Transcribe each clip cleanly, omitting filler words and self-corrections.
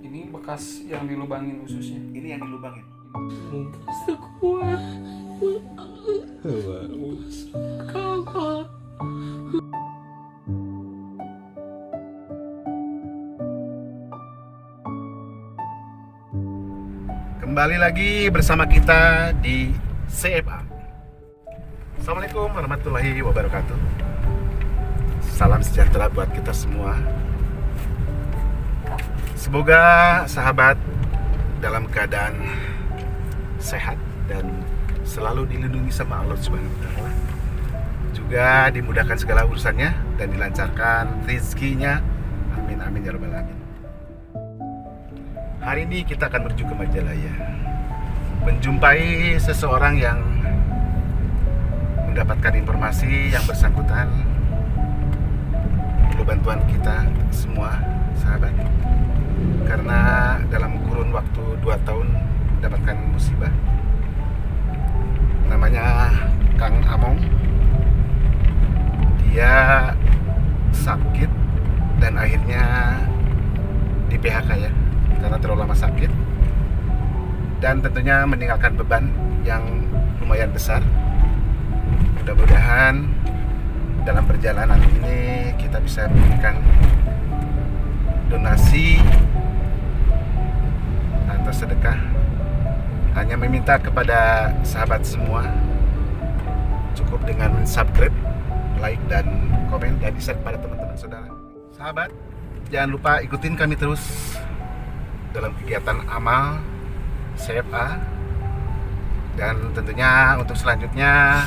Ini bekas yang dilubangin ususnya. Ini yang dilubangin. Sekuat. Kakak. Kembali lagi bersama kita di CFA. Assalamualaikum warahmatullahi wabarakatuh. Salam sejahtera buat kita semua. Semoga sahabat dalam keadaan sehat dan selalu dilindungi sama Allah Subhanahu wa taala. Juga dimudahkan segala urusannya dan dilancarkan rezekinya. Amin amin ya rabbal alamin. Hari ini kita akan menuju ke Majalaya, menjumpai seseorang yang mendapatkan informasi yang bersangkutan, perlu bantuan kita semua sahabat, karena dalam kurun waktu 2 tahun mendapatkan musibah. Namanya Kang Among. Dia sakit dan akhirnya di PHK ya, karena terlalu lama sakit, dan tentunya meninggalkan beban yang lumayan besar. Mudah-mudahan dalam perjalanan ini kita bisa memberikan donasi atau sedekah. Hanya meminta kepada sahabat semua, cukup dengan subscribe, like, dan komen, dan di-share kepada teman-teman saudara. Sahabat, jangan lupa ikutin kami terus dalam kegiatan amal CFA, dan tentunya untuk selanjutnya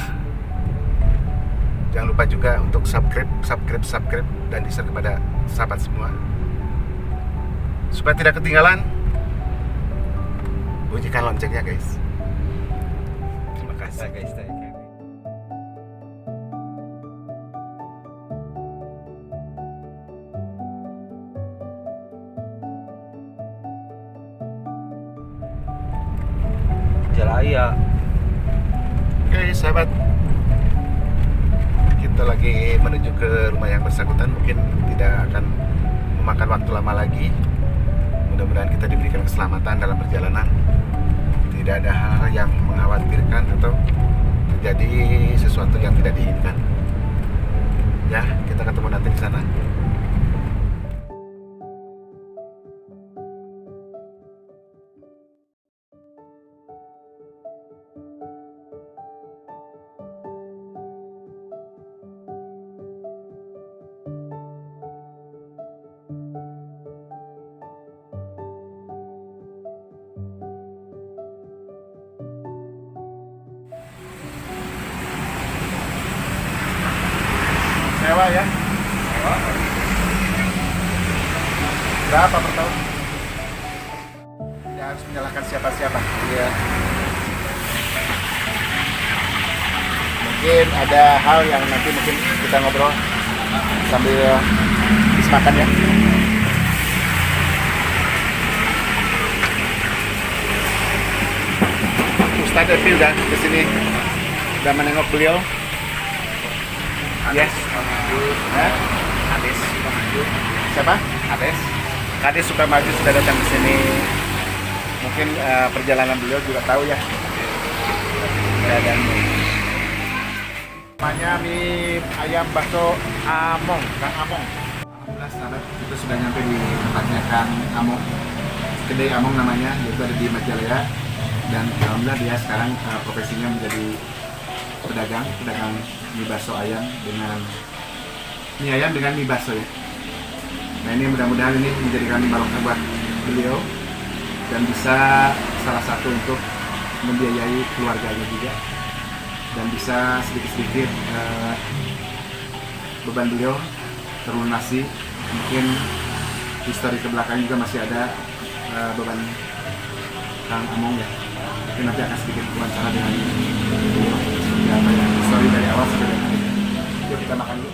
jangan lupa juga untuk subscribe dan di-share kepada sahabat semua supaya tidak ketinggalan. Bunyikan loncengnya guys. Terima kasih guys. Majalaya. Oke sahabat, kita lagi menuju ke rumah yang bersangkutan. Mungkin tidak akan memakan waktu lama lagi. Mudah-mudahan kita diberikan keselamatan dalam perjalanan, tidak ada hal yang mengkhawatirkan atau terjadi sesuatu yang tidak diinginkan. Ya, kita ketemu nanti di sana. Sewa ya? Berapa per tahun? Ya harus menyalahkan siapa-siapa. Iya. Mungkin ada hal yang nanti mungkin kita ngobrol sambil habis makan ya. Ustadz Evi udah kesini, udah menengok beliau. Yes. Kades Sukamaju. Siapa? Kades. Kades Sukamaju sudah datang ke sini. Mungkin perjalanan beliau juga tahu ya. Dan namanya mie ayam bakso Among, Kang Among. Alhamdulillah sahabat, kita sudah nyampe di tempatnya Kang Among. Kedai Among namanya, yaitu ada di Majalaya. Dan alhamdulillah dia sekarang profesinya menjadi pedagang mie bakso ayam dengan mie ayam dengan mie bakso ya. Nah ini mudah-mudahan ini menjadikan barokah buat beliau dan bisa salah satu untuk membiayai keluarganya juga, dan bisa sedikit-sedikit beban beliau terlunasi. Mungkin histori ke belakang juga masih ada beban Kang Among ya. Mungkin nanti akan sedikit wawancara dengan apa ya, histori dari awal sampai dengan akhir. Yuk kita makan dulu.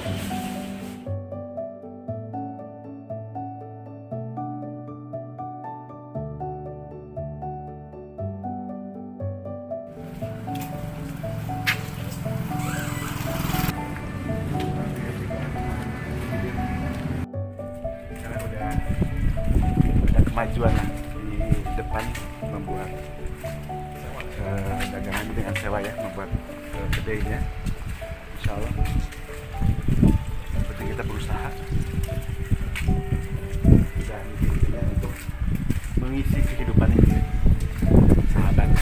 kemajuan di depan membuat dagangan dengan sewa ya, membuat kedainya. Insya Allah. Yang penting kita berusaha dan intinya untuk mengisi kehidupan ini. Sahabat,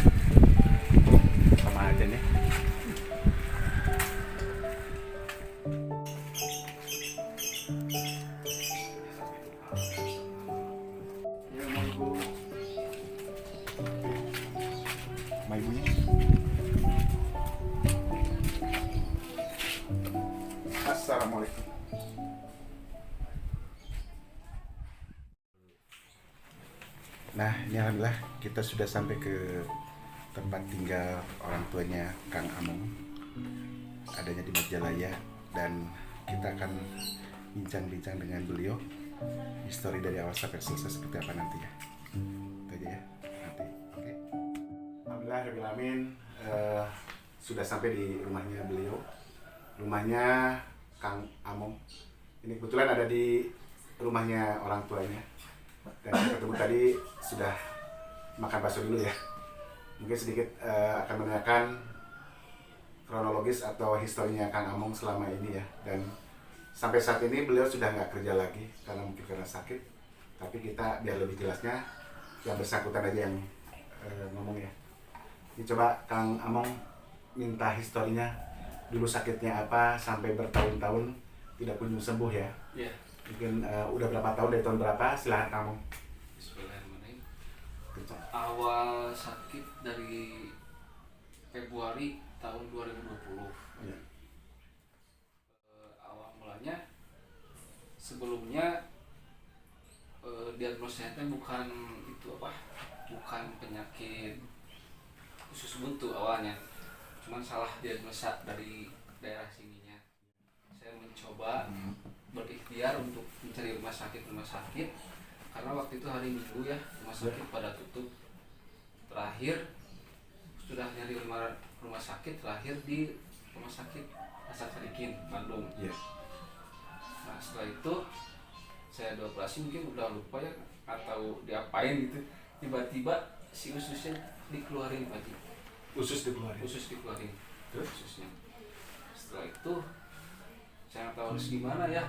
sama aja nih. Sama ibunya. Assalamualaikum. Nah, ini alhamdulillah kita sudah sampai ke tempat tinggal orang tuanya Kang Among, adanya di Majalaya, dan kita akan bincang-bincang dengan beliau histori dari awal sampai selesai seperti apa nanti ya. Itu aja ya nanti. Oke. Alhamdulillah rabbil alamin, sudah sampai di rumahnya beliau. Rumahnya Kang Among. Ini kebetulan ada di rumahnya orang tuanya. Dan ketemu tadi sudah makan bakso dulu ya. Mungkin sedikit akan menanyakan kronologis atau historinya Kang Among selama ini ya. Dan sampai saat ini beliau sudah nggak kerja lagi karena mungkin karena sakit. Tapi kita biar lebih jelasnya yang bersangkutan aja yang ngomong ya. Ini coba Kang Among minta historinya, dulu sakitnya apa sampai bertahun-tahun tidak kunjung sembuh ya. Iya. Mungkin udah berapa tahun, dari tahun berapa? Silahkan kamu. Bismillahirrahmanirrahim. Awal sakit dari Februari tahun 2020. Ya. Awal mulanya sebelumnya diagnosanya bukan itu apa? Bukan penyakit usus buntu awalnya. Cuman salah diagnosa dari daerah sininya. Saya mencoba berikhtiar untuk mencari rumah sakit karena waktu itu hari Minggu ya, rumah sakit pada tutup. Terakhir sudah nyari rumah sakit terakhir di rumah sakit Hasan Sadikin Bandung. Iya. Nah setelah itu saya dioperasi, mungkin udah lupa ya atau diapain gitu, tiba-tiba si ususnya dikeluarin lagi. Usus dikeluarin. Usus dikeluarin. Terus? Ususnya. Setelah itu saya nggak tahu harus gimana ya.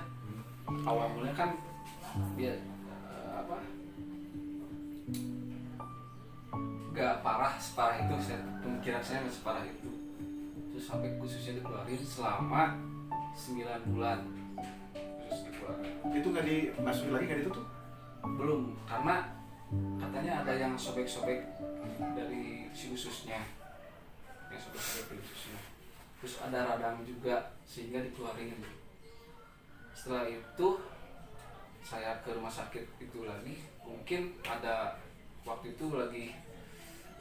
Awal mulanya kan dia nggak parah separah itu, pemikiran saya nggak separah itu. Terus sampai khususnya dikeluarin selama 9 bulan. Terus dikeluarin. Itu nggak dimasukin lagi, nggak ditutup? Belum, karena katanya ada yang sobek-sobek dari si ususnya. Yang sobek-sobek dari ususnya. Terus ada radang juga sehingga dikeluarin. Setelah itu saya ke rumah sakit itu lagi, mungkin ada waktu itu lagi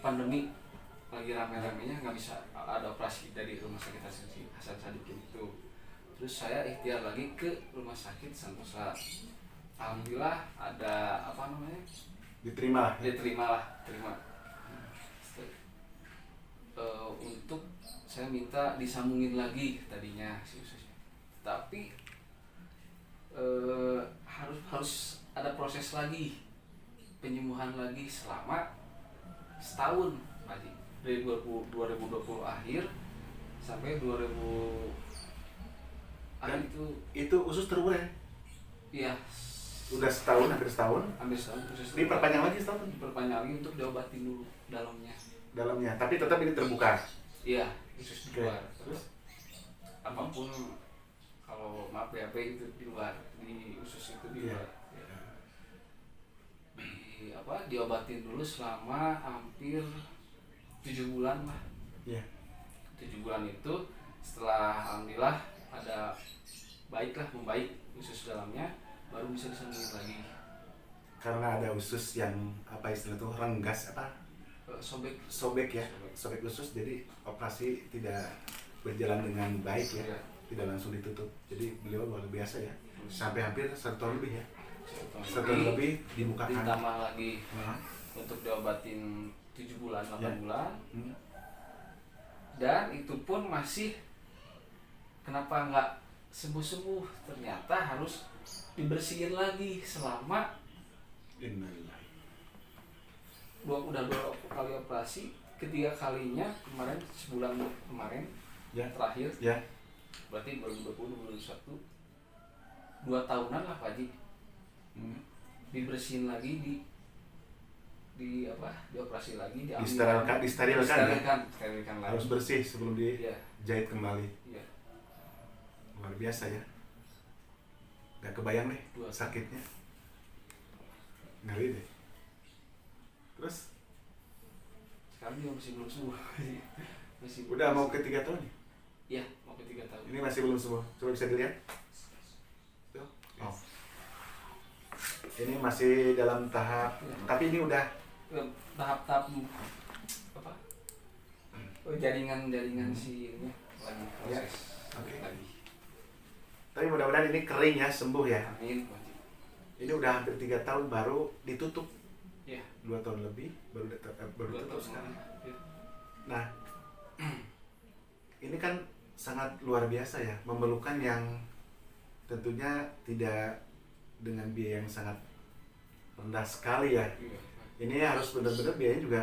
pandemi, lagi rame-ramenya, nggak bisa ada operasi dari rumah sakit Hasan Sadikin itu. Terus saya ikhtiar lagi ke rumah sakit Santosa. Alhamdulillah ada Diterima. terima. Untuk saya minta disambungin lagi tadinya si ususnya, tapi harus ada proses lagi, penyembuhan lagi selama setahun lagi, dari 2020 akhir sampai 2000 Dan itu itu usus terurai. ya Udah setahun, hampir setahun. hampir setahun. Usus Diperpanjang lagi setahun. diperpanjang lagi untuk diobatin dulu dalamnya. Tapi tetap ini terbuka. Iya, usus di luar. Terus? Apapun kalau maaf BAB itu di luar, di usus itu di luar. Diobatin dulu selama hampir 7 bulan lah. Iya. 7 bulan itu setelah alhamdulillah ada membaik usus dalamnya, baru bisa disambungin lagi. Karena ada usus yang apa istilah itu renggas apa? Sobek ya, sobek usus, jadi operasi tidak berjalan dengan baik ya, tidak langsung ditutup. Jadi beliau luar biasa ya, sampai hampir 1 tahun lebih ya, 1 tahun lebih dibukakan. Ditambah lagi untuk diobatin 7 bulan, 8 bulan. Dan itu pun masih kenapa nggak sembuh-sembuh, ternyata harus dibersihin lagi selama udah 2 kali operasi, ketiga kalinya kemarin sebulan kemarin Ya. terakhir, Ya. berarti 2020 2021 2 tahunan lah Pak Haji. Dibersihin lagi, dioperasi lagi, disterilkan lagi. Harus bersih sebelum Iya. dijahit kembali. Iya. Luar biasa ya. Gak kebayang deh 2 sakitnya. Ngeri deh. Terus sekarang juga masih belum sembuh. Masih udah mau ke 3 tahun ya? Iya, mau ke 3 tahun. Ini masih belum sembuh. Coba bisa dilihat. Tuh. Oh. Ini masih dalam tahap, tapi ini udah tahap-tahap apa? Jaringan si ini lagi Ya. proses. Oke. Lagi. Tapi mudah-mudahan ini kering ya, sembuh ya. Amin, Pak Haji. Ini udah hampir 3 tahun baru ditutup. Iya. 2 tahun lebih baru 2 tutup tahun sekarang. Iya. Nah, ini kan sangat luar biasa ya, memerlukan yang tentunya tidak dengan biaya yang sangat rendah sekali ya. Iya. Ini harus benar-benar biayanya juga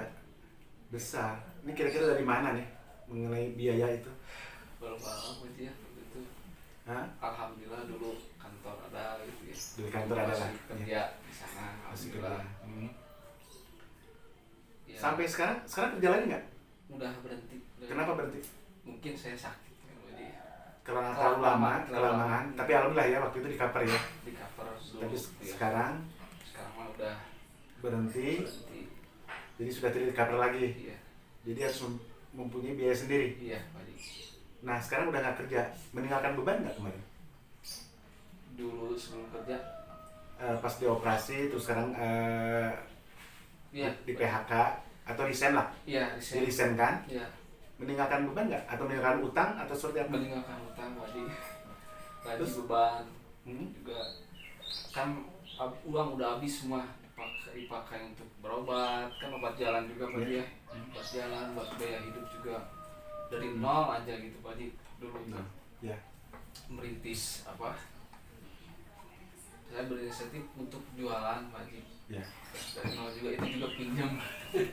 besar. Ini kira-kira dari mana nih mengenai biaya itu? Belum paham Pak Haji ya itu. Hah? Alhamdulillah dulu kantor ada gitu ya. Di kantor ada lah. Masih kerja di sana. Masih Alhamdulillah. kerja. Ya, Sampai sekarang kerja lagi nggak? udah berhenti. Kenapa berhenti? Mungkin saya sakit ya, jadi Karena terlalu lama, kelamaan. Tapi alhamdulillah ya waktu itu di cover ya. di cover dulu. Tapi ya. sekarang Mah udah berhenti, berhenti. jadi sudah tidak di cover lagi. Iya. Jadi harus mempunyai biaya sendiri. Iya, Pak Haji. Nah sekarang udah nggak kerja, meninggalkan beban nggak kemarin? Dulu sebelum kerja Pas dioperasi terus sekarang iya di PHK atau resign lah, iya di resign kan? iya Meninggalkan beban nggak? Atau meninggalkan utang atau seperti apa? meninggalkan utang Pak Haji. Pak Haji Terus? beban Hmm? juga kan uang udah habis semua dipakai untuk berobat, kan obat jalan juga Pak Haji ya. Obat jalan buat biaya hidup juga dari nol aja gitu Pak Haji dulu tuh. Ya. Merintis apa, saya berinisiatif untuk jualan Pak Haji Ya. dari nol juga, itu juga pinjam.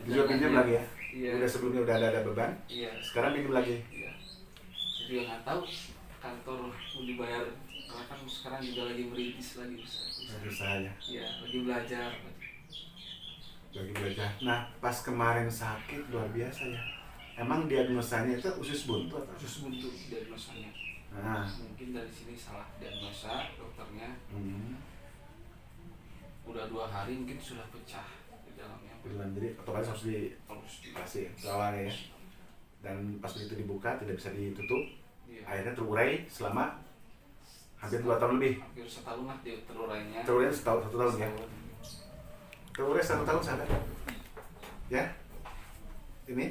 Juga pinjam lagi ya? Iya. Udah sebelumnya udah ada beban, Iya. sekarang pinjam lagi. Iya. Saya juga nggak tahu kantor mau dibayar karena kan sekarang juga lagi merintis lagi Lagi usaha ya, Iya, lagi belajar. lagi belajar. Nah pas kemarin sakit luar biasa ya. Emang diagnosanya itu usus buntu atau? Khusus untuk diagnosanya. Nah. Mungkin dari sini salah diagnosa dokternya. Hmm. Udah 2 hari mungkin sudah pecah di dalamnya. Betulan, jadi otomatis harus Harus dikasih awalnya ya. Dan pas begitu dibuka tidak bisa ditutup, Iya. akhirnya terurai selama hampir 2 tahun lebih. Hampir setahun lah dia terurainya. Terurai 1 tahun ya. Setahun. Terurai 1 tahun sahabat. Ya. Ini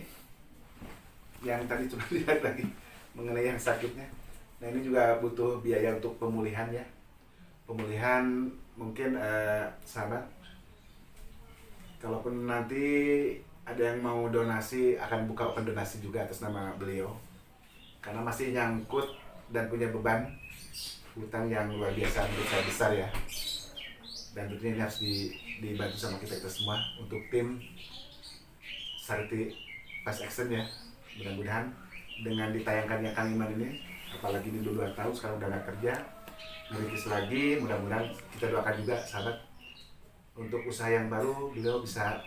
yang tadi coba lihat lagi mengenai yang sakitnya. Nah ini juga butuh biaya untuk pemulihan ya. Pemulihan mungkin sahabat, kalaupun nanti ada yang mau donasi, akan buka open donasi juga atas nama beliau, karena masih nyangkut dan punya beban hutang yang luar biasa besar ya. Dan tentunya ini harus dibantu sama kita semua untuk tim Charity Fast Action ya. Mudah-mudahan dengan ditayangkannya Kang Iman ini, apalagi ini 2 tahun sekarang udah gak kerja, merintis lagi, mudah-mudahan kita doakan juga sahabat untuk usaha yang baru, beliau bisa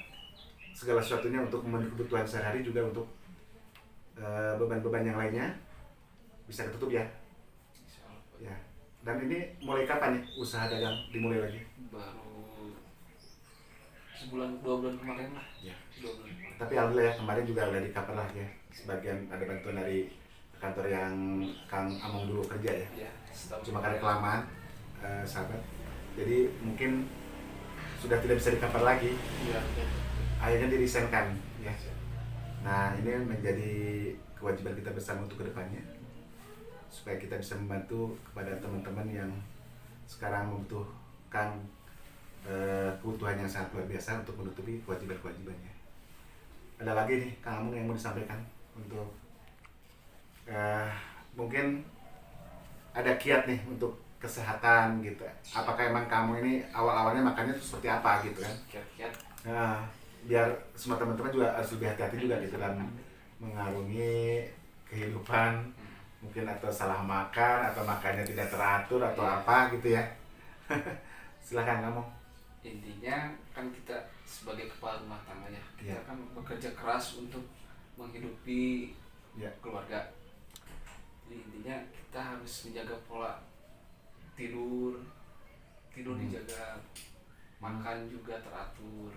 segala sesuatunya untuk memenuhi kebutuhan sehari-hari, juga untuk beban-beban yang lainnya bisa ketutup ya. Insyaallah. Ya. Dan ini mulai kapan nih usaha dagang dimulai lagi? Baru sebulan 2 bulan kemarin lah. Ya. 2 bulan kemarin. Tapi alhamdulillah ya kemarin juga udah di cover lah ya. Sebagian ada bantuan dari kantor yang Kang Among dulu kerja ya. Iya, setahun Cuma karena kemarin. kelamaan sahabat. Jadi mungkin sudah tidak bisa di cover lagi. Iya. Akhirnya dirisenkan ya. Nah ini menjadi kewajiban kita bersama untuk kedepannya, supaya kita bisa membantu kepada teman-teman yang sekarang membutuhkan kebutuhan yang sangat luar biasa untuk menutupi kewajiban-kewajibannya. Ada lagi nih Kang Amung yang mau disampaikan untuk mungkin ada kiat nih untuk kesehatan gitu. Apakah emang kamu ini awal-awalnya makannya tuh seperti apa gitu kan? Kiat-kiat Nah, biar semua teman-teman juga harus lebih hati-hati juga gitu dalam mengarungi kehidupan, mungkin atau salah makan atau makannya tidak teratur atau apa gitu ya. Silakan ngomong. Intinya kan kita sebagai kepala rumah tangga ya, kita Iya. kan bekerja keras untuk menghidupi Ya. keluarga. Jadi intinya kita harus menjaga pola tidur dijaga, makan juga teratur.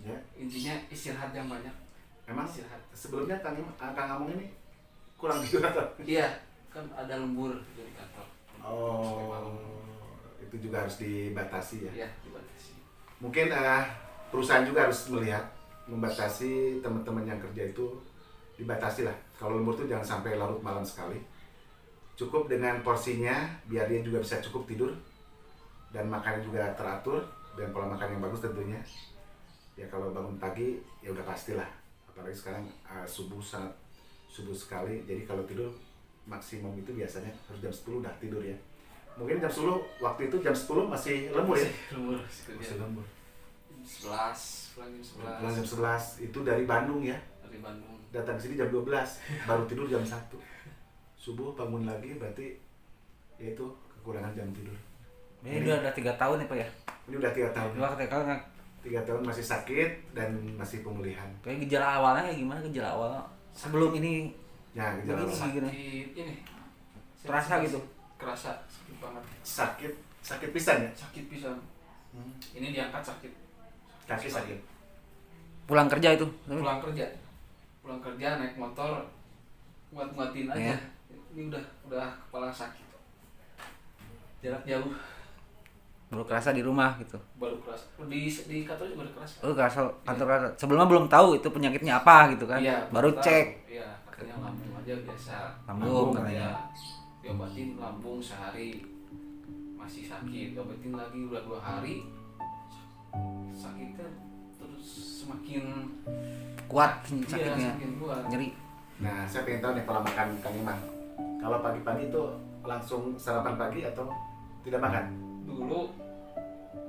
Ya. Intinya istirahat yang banyak. Emang Istirahat. sebelumnya Kang Among ini kurang tidur atau? Iya, kan ada lembur gitu di kantor. Sampai malam. Itu juga harus dibatasi ya. Iya, dibatasi. Mungkin perusahaan juga harus melihat, membatasi teman-teman yang kerja itu, dibatasi lah. Kalau lembur tuh jangan sampai larut malam sekali. Cukup dengan porsinya, biar dia juga bisa cukup tidur dan makannya juga teratur dan pola makan yang bagus tentunya. Ya kalau bangun pagi ya udah pastilah. Apalagi sekarang subuh sangat subuh sekali. Jadi kalau tidur maksimum itu biasanya harus jam 10 udah tidur ya. Mungkin jam 10, waktu itu jam 10 masih lembur ya? Lembur, Masih lembur. 11, pulang jam 11. Pulang jam 11, itu dari Bandung ya? Dari Bandung. Datang sini jam 12, baru tidur jam 1. Subuh bangun lagi, berarti ya itu kekurangan jam tidur. Ini udah ada 3 tahun ya Pak ya? Ini udah 3 tahun. Dua ketika 3 tahun masih sakit dan masih pemulihan. kayak gejala awalnya kayak gimana gejala awal sebelum ini Ya, gejala Begini. Sakit ini. Terasa gitu? Kerasa sakit banget. sakit pisan ya? Sakit pisan. Ini diangkat sakit. Kaki sakit. pulang kerja itu? Pulang kerja naik motor nguat-nguatin aja. Ya. Ini udah kepala sakit. Jarak jauh Baru kerasa di rumah gitu. baru keras. Di kantor juga udah keras. Oh kerasa kantor kerasa. Sebelumnya belum tahu itu penyakitnya apa gitu kan? Iya, Baru tahu. cek Iya, katanya lambung aja biasa. lambung Ya, katanya. diobatin lambung sehari masih sakit, diobatin lagi udah 2 hari sakitnya terus semakin Kuat iya, sakitnya, semakin kuat. nyeri. Nah, saya pengen tahu nih pola makan Kang Imam. Kalau pagi-pagi itu langsung sarapan pagi atau tidak makan? Dulu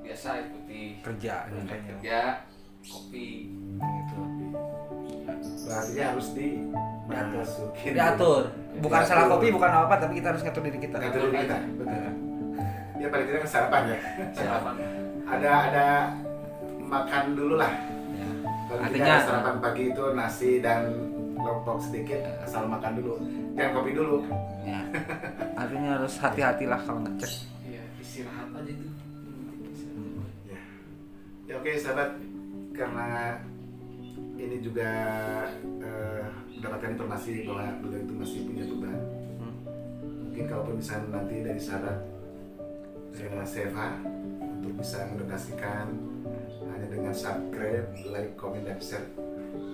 biasa ikuti Kerja berangkat kayaknya. kerja kopi Gitu. Berarti harus dimasukin. Diatur. Bukan salah kopi, bukan apa, tapi kita harus ngatur diri kita. Ngatur diri kita, betul. Ya paling tidak kan sarapan ya. sarapan. Ada makan dulu lah. Ya. Paling Artinya- tidak sarapan pagi itu nasi dan lontong sedikit, asal makan dulu. Jangan kopi dulu. Ya. Artinya harus hati-hatilah kalau ngecek. Iya, istirahat aja itu. Ya. Ya oke sahabat, karena ini juga mendapatkan informasi bahwa beliau itu masih punya beban. Mungkin kalaupun misalnya nanti dari sahabat Seva untuk bisa mendonasikan hanya dengan subscribe, like, komen, dan share,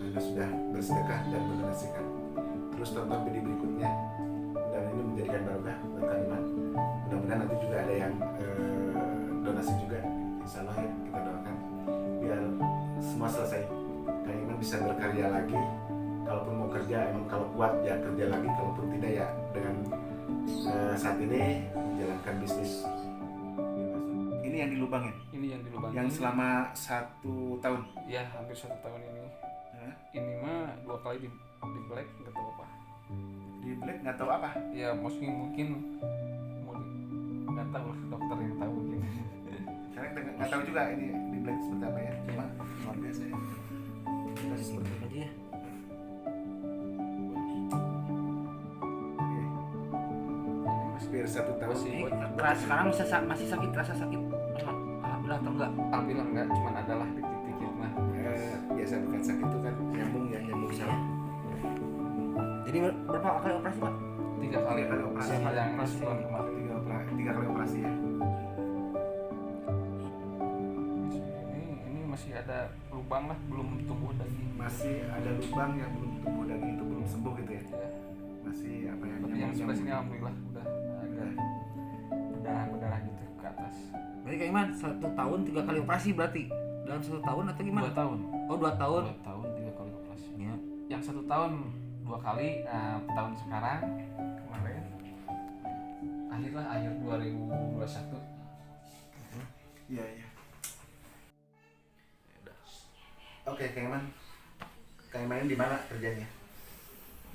Anda sudah bersedekah dan mendonasikan. Terus tonton video berikutnya dan ini menjadikan barokah buat Kang Iman. Mudah-mudahan nanti juga ada yang donasi juga, insya Allah ya, kita doakan biar semua selesai. Kang Iman bisa berkarya lagi. Kalaupun mau kerja, emang kalau kuat ya kerja lagi. Kalaupun tidak ya dengan saat ini menjalankan bisnis. Ini yang dilubangin, Ini yang dilubangin. yang selama 1 tahun. ya hampir 1 tahun ini. Hah? Ini mah 2 kali di black nggak tahu apa. Di black nggak tahu apa. Ya mungkin mau nggak tahu lah, dokter yang tahu mungkin. Karena kita nggak tahu juga ini di black seperti apa ya. Cuma luar biasa ya. Kita seperti itu. Aja ya. Oke. Hampir 1 tahun. Masih Ini buat keras sekarang masih sakit, rasa sakit. Alhamdulillah atau enggak? alhamdulillah enggak, cuman adalah dikit-dikit mah. Biasa bukan sakit itu kan nyambung ya, nyambung saraf. Jadi berapa kali operasi Pak? 3 kali 3 kali operasi. sama yang Operasi. bulan kemarin. 3 kali operasi ya. Ini masih ada lubang lah, belum tumbuh daging. Masih ada lubang yang belum tumbuh daging itu belum sembuh gitu ya. Ya. Masih apa ya? Tapi yang sebelah sini alhamdulillah udah agak berdarah gitu ke atas. Berarti kayak gimana? 1 tahun 3 kali operasi berarti? Dalam 1 tahun atau gimana? 2 tahun. Oh 2 tahun. 2 tahun 3 kali operasi. Ya. Yang 1 tahun 2 kali, nah tahun sekarang kemarin akhir 2021. Iya iya. Oke, Kang Iman di mana kerjanya?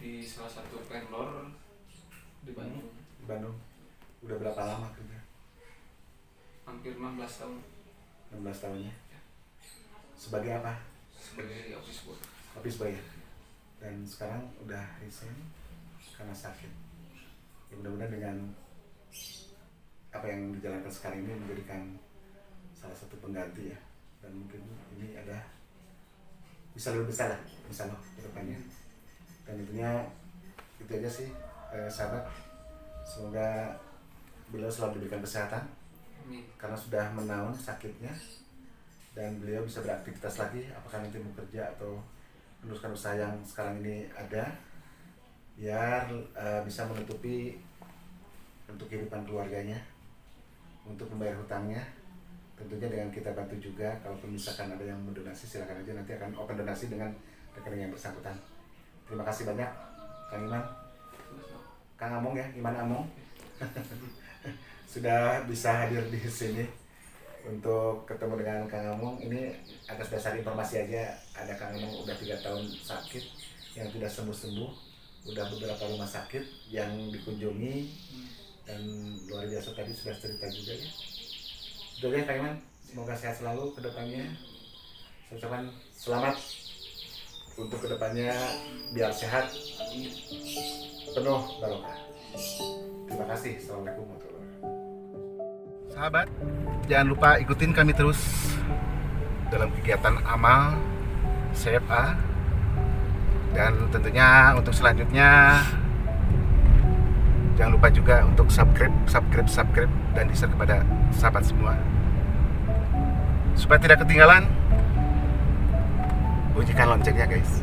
Di salah satu vendor di Bandung. Di Bandung. Udah berapa lama kerja? Hampir 16 tahun 16 tahunnya. Sebagai apa? sebagai office boy. Office boy ya? Dan sekarang udah resign karena sakit. Ya, mudah-mudahan dengan apa yang dijalankan sekarang ini menjadikan salah satu pengganti ya, dan mungkin ini ada bisa lebih besar lah insya Allah ke depannya. Dan intinya itu aja sih sahabat, semoga beliau selalu diberikan kesehatan Amin. karena sudah menaun sakitnya, dan beliau bisa beraktivitas lagi, apakah nanti bekerja atau meneruskan usaha yang sekarang ini ada, biar bisa menutupi untuk kehidupan keluarganya, untuk membayar hutangnya. Tentunya dengan kita bantu juga, kalaupun misalkan ada yang mendonasi silakan aja, nanti akan open donasi dengan rekening yang bersangkutan. Terima kasih banyak Kang Iman, Kang Among ya, Iman Among sudah bisa hadir di sini untuk ketemu dengan Kang Among. Ini atas dasar informasi aja, ada Kang Among udah 3 tahun sakit yang tidak sembuh-sembuh, udah beberapa rumah sakit yang dikunjungi, dan luar biasa tadi sudah cerita juga ya. Udah ya Kang Iman, semoga sehat selalu ke depannya. Saya ucapkan selamat untuk kedepannya, biar sehat, penuh barokah. Terima kasih. Assalamualaikum warahmatullahi wabarakatuh. Sahabat, jangan lupa ikutin kami terus dalam kegiatan amal CFA, dan tentunya untuk selanjutnya jangan lupa juga untuk subscribe dan di-share kepada sahabat semua supaya tidak ketinggalan. Bunyikan loncengnya guys.